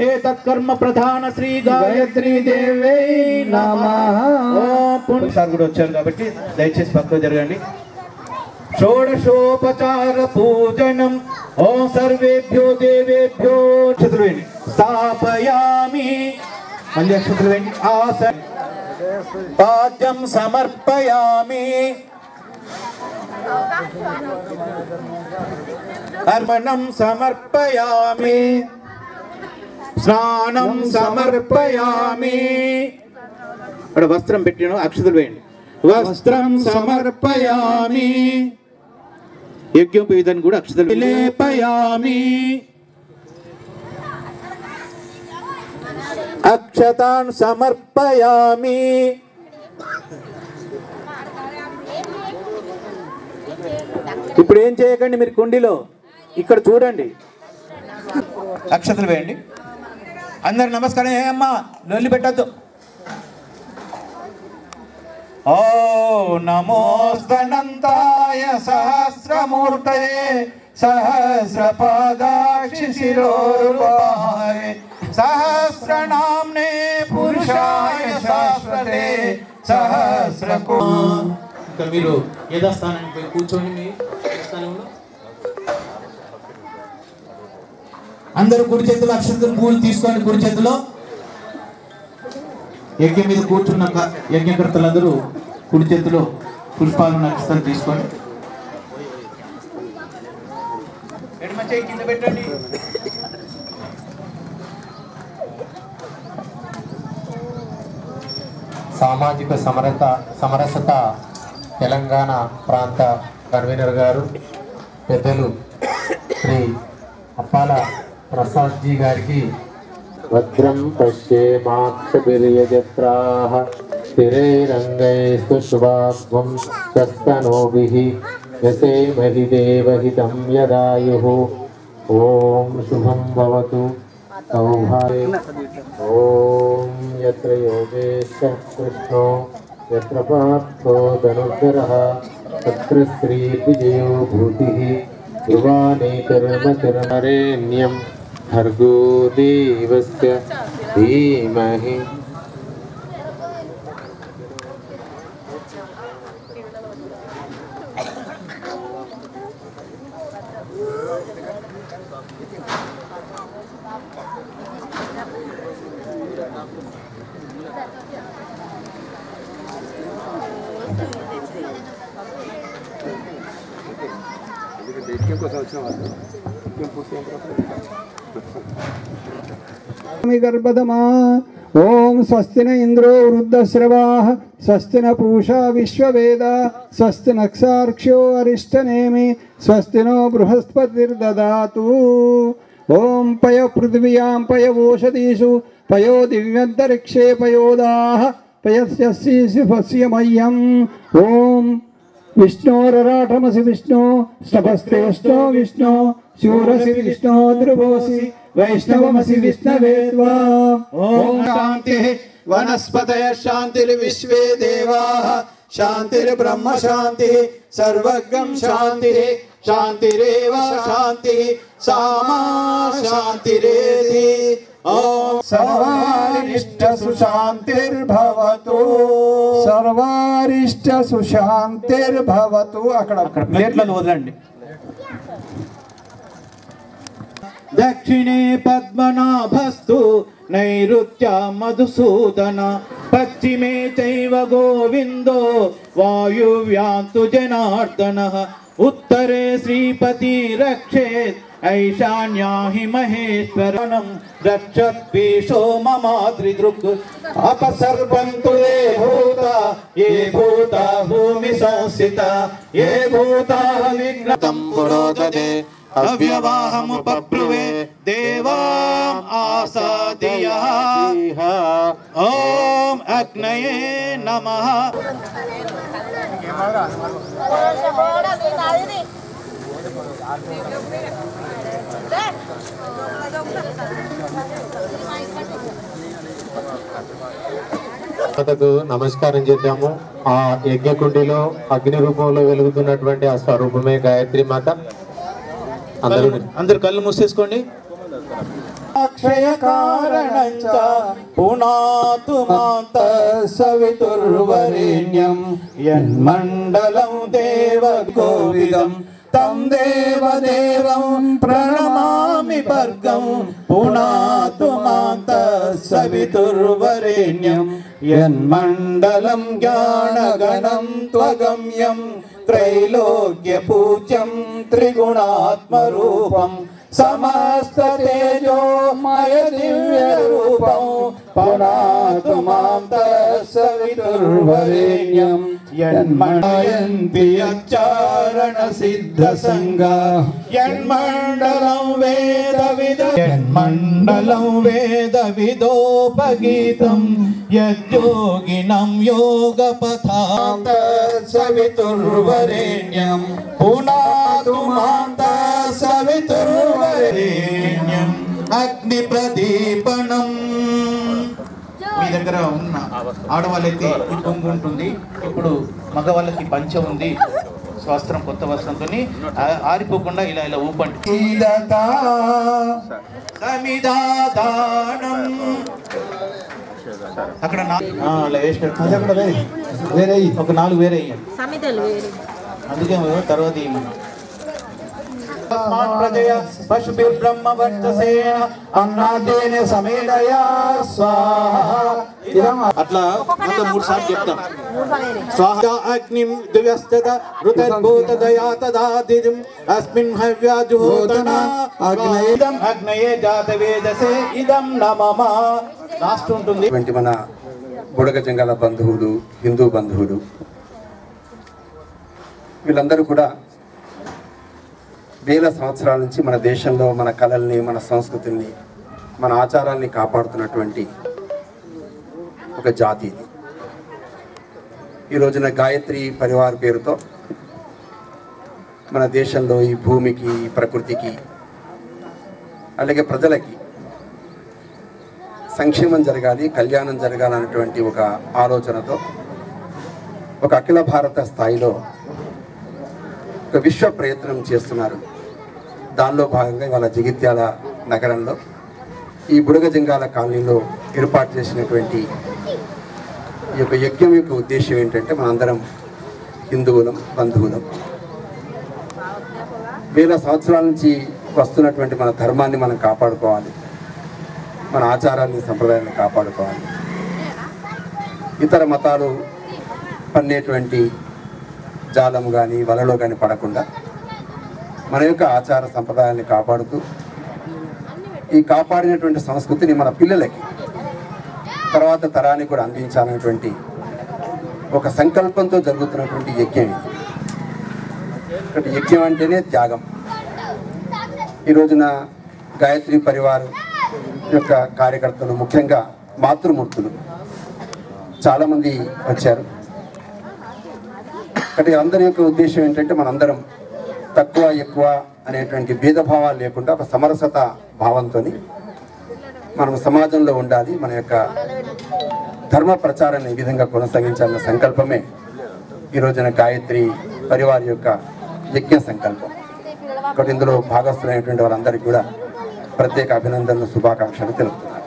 ఏతత్కర్మ ప్రధాన శ్రీ గాయత్రీ దేవే నమః. సార్ కూడా వచ్చారు కాబట్టి దయచేసి పక్కకు జరగండి. షోడశోపచార పూజనం ఓం సర్వేభ్యో దేవేభ్యో అక్షతలు వేయండి. స్థాపయామి మళ్ళీ అక్షతలు వేయండి. పాద్యం సమర్పయామి. అర్పణం సమర్పయామి. స్నానం సమర్పయామి. అక్కడ వస్త్రం పెట్టిన అక్షతలు వేయండి. వస్త్రం సమర్పయామి. యజ్ఞోపవీతాన్ని కూడా అక్షతలు లేపయామి. అక్షతాన్ సమర్పయామి. ఇప్పుడు ఏం చేయకండి, మీరు కుండీలో ఇక్కడ చూడండి, అక్షతలు వేయండి. అందరు నమస్కారం. ఏమ్మా లొల్లి పెట్టద్దు. ఓ నమోస్తనంతాయ సహస్రమూర్తయే సహస్రపాదాక్షి శిరోరూపాయ సహస్రనామ్నే పురుషాయ శాశ్వతే సహస్రకో. ఇంకా మీరు యథాస్థానానికి పోయి కూర్చోండి. మీ స్థానంలో అందరూ కుడి చేతులు అక్షతలు పూలు తీసుకోండి. కుడి చేతిలో యజ్ఞం మీద కూర్చున్నాక యజ్ఞకర్తలందరూ కుడి చేతిలో పుష్పాలు నక్షత్రాలు తీసుకోండి. ఎడమ చేయి కింద పెట్టండి. సామాజిక సమరసత తెలంగాణ ప్రాంత కన్వీనర్ గారు పెద్దలు శ్రీ అప్పాల ప్రసాద్ జీ గారికి భద్రం పశ్యేమాక్షభిర్యజత్రాః స్థిరైరంగైస్తు శుభాగ్వం స్వస్తనోభిః యసేమహి దేవహితం యదాయుః. ఓం శుభం భవతు సౌభాగ్యం. ఓం యత్ర యోగేశ కృష్ణో యత్ర పార్థో ధనుర్ధరః తత్ర శ్రీ విజయో భూతిః ధ్రువానేకర్మచరణరేణ్యం భర్గో దేవస్య ధీమహి. गर्भदमा ओम स्वस्ति न इंद्रो वृद्धश्रवाः स्वस्ति न पूषा विश्ववेदा स्वस्ति नक्षार्क्ष्यो अरिष्टनेमि स्वस्ति नो बृहस्पतिर्ददातु. ओम पय पृथिव्यां पयवोषधीषु पयो दिव्यन्तरिक्षे पयोदाः पयस्यस्य मह्यम्. ओम विष्णोरराठमसि विष्णु स्नपस्ते विष्णो विष्णु शूरसि विष्णो ध्रुवोसि वैष्णवमसि विष्णवे त्वा. ओम शांति वनस्पतयः शान्तिर्विश्वे देवाः शान्तिर्ब्रह्म शान्तिः सर्वज्ञं शान्तिः शान्तिरेव शान्तिः सामा शान्तिरेधि. ओम सर्वारिष्ट सुशांतिर्भवतु सर्वारिष्ट सुशांतिर्भवतु. అక్కడ ప్లేట్లను వదలండి. దక్షిణే పద్మనాభస్తు నైరుత్య మధుసూదన పశ్చిమే చైవ గోవిందో వాయువ్యాంతు జనార్దనః ఉత్తరే శ్రీపతి రక్షేత్ ऐशान्याहि महेश्वरनं रक्षत्पीशो ममाद्रिदृक् अपसर्पन्तु ये भूता भूमि संस्थिता ये भूता विघ्नं पुरोदते अव्यवाहमुपब्रुवे देवाम् आसादयः. ॐ अग्नये नमः. నమస్కారం చేద్దాము. ఆ యజ్ఞకుండిలో అగ్ని రూపంలో వెలుగుతున్నటువంటి ఆ స్వరూపమే గాయత్రి మాత. అందరూ కళ్ళు మూసేసుకోండి. అక్షయ కారణం చ పునాతు మాత సవితుర్వరేణ్యం యన్మండలం దేవ కోవిదం తం దేవదేవం ప్రణమామి భర్గం పునాతు మాత సవితుర్వరేణ్యం యన్మండలం జ్ఞానగణం త్వగమ్యం త్రైలోక్య పూజ్యం త్రిగుణాత్మరూపం సమస్త తేజోమయ దివ్య రూపం పునాతు మాం సవితుర్వరేణ్యం యన్మయంతి అచారణ సిద్ధ సంగా యన్మండలం వేద విదోపగీతం యజ్జోగినం యోగ పథాంత సవితుర్వరేణ్యం పునాతు మాం సవితుర్వరేణ్యం అగ్ని ప్రదీపనం. మీ దగ్గర ఉన్న ఆడవాళ్ళైతే ఈ కొంగు ఉంటుంది, ఇప్పుడు మగవాళ్ళకి పంచ ఉంది, వస్త్రం కొత్త వస్త్రంతో ఆరిపోకుండా ఇలా ఇలా ఊపండి. అక్కడ ఒక 4 వేరే అందుకే తర్వాత ప్రజయ పశుభిర్బ్రహ్మ వర్చసేన అన్నాదేన సమేదయా స్వాహా. అట్లా 3 సార్లు చెప్తాం. స్వాహా అగ్నిం దివ్యస్తద రుతర్భూత దయా తదాదిజం అస్మిన్ హవ్యాజుహోతన అగ్నయేదం అగ్నయే జాతవేదసే ఇదం నమమ. లాస్ట్ ఉంటుంది. మన బుడగ జంగాల బంధువులు, హిందూ బంధువులు, వీళ్ళందరూ కూడా వేల సంవత్సరాల నుంచి మన దేశంలో మన కళల్ని, మన సంస్కృతుల్ని, మన ఆచారాల్ని కాపాడుతున్నటువంటి ఒక జాతి ఇది. ఈ రోజున గాయత్రి పరివార్ పేరుతో మన దేశంలో ఈ భూమికి, ఈ ప్రకృతికి, అలాగే ప్రజలకి సంక్షేమం జరగాలి, కళ్యాణం జరగాలన్నటువంటి ఒక ఆలోచనతో ఒక అఖిల భారత స్థాయిలో ఒక విశ్వ ప్రయత్నం చేస్తున్నారు. దానిలో భాగంగా ఇవాళ జగిత్యాల నగరంలో ఈ బుడగ జంగాల కాలనీలో ఏర్పాటు చేసినటువంటి ఈ యొక్క యజ్ఞం యొక్క ఉద్దేశం ఏంటంటే, మనందరం హిందువులం, బంధువులం. వేల సంవత్సరాల నుంచి వస్తున్నటువంటి మన ధర్మాన్ని మనం కాపాడుకోవాలి, మన ఆచారాన్ని, సంప్రదాయాన్ని కాపాడుకోవాలి. ఇతర మతాలు పన్నేటువంటి జాలం కానీ, వలలో కానీ పడకుండా మన యొక్క ఆచార సంప్రదాయాన్ని కాపాడుతూ ఈ కాపాడినటువంటి సంస్కృతిని మన పిల్లలకి, తర్వాత తరానికి కూడా అందించాలనేటువంటి ఒక సంకల్పంతో జరుగుతున్నటువంటి యజ్ఞం ఇది. ఇక్కడ యజ్ఞం అంటేనే త్యాగం. ఈ రోజున గాయత్రి పరివార్ యొక్క కార్యకర్తలు, ముఖ్యంగా మాతృమూర్తులు చాలామంది వచ్చారు. కాబట్టి అందరి యొక్క ఉద్దేశం ఏంటంటే, మనందరం తక్కువ ఎక్కువ అనేటువంటి భేదభావాలు లేకుండా ఒక సమరసత భావంతో మనం సమాజంలో ఉండాలి, మన యొక్క ధర్మ ప్రచారాన్ని ఈ విధంగా కొనసాగించాలన్న సంకల్పమే ఈ రోజున గాయత్రి పరివార్ యొక్క యజ్ఞ సంకల్పం. కాబట్టి ఇందులో భాగస్థులైనటువంటి వారందరికీ కూడా ప్రత్యేక అభినందనలు, శుభాకాంక్షలు తెలుపుతున్నారు.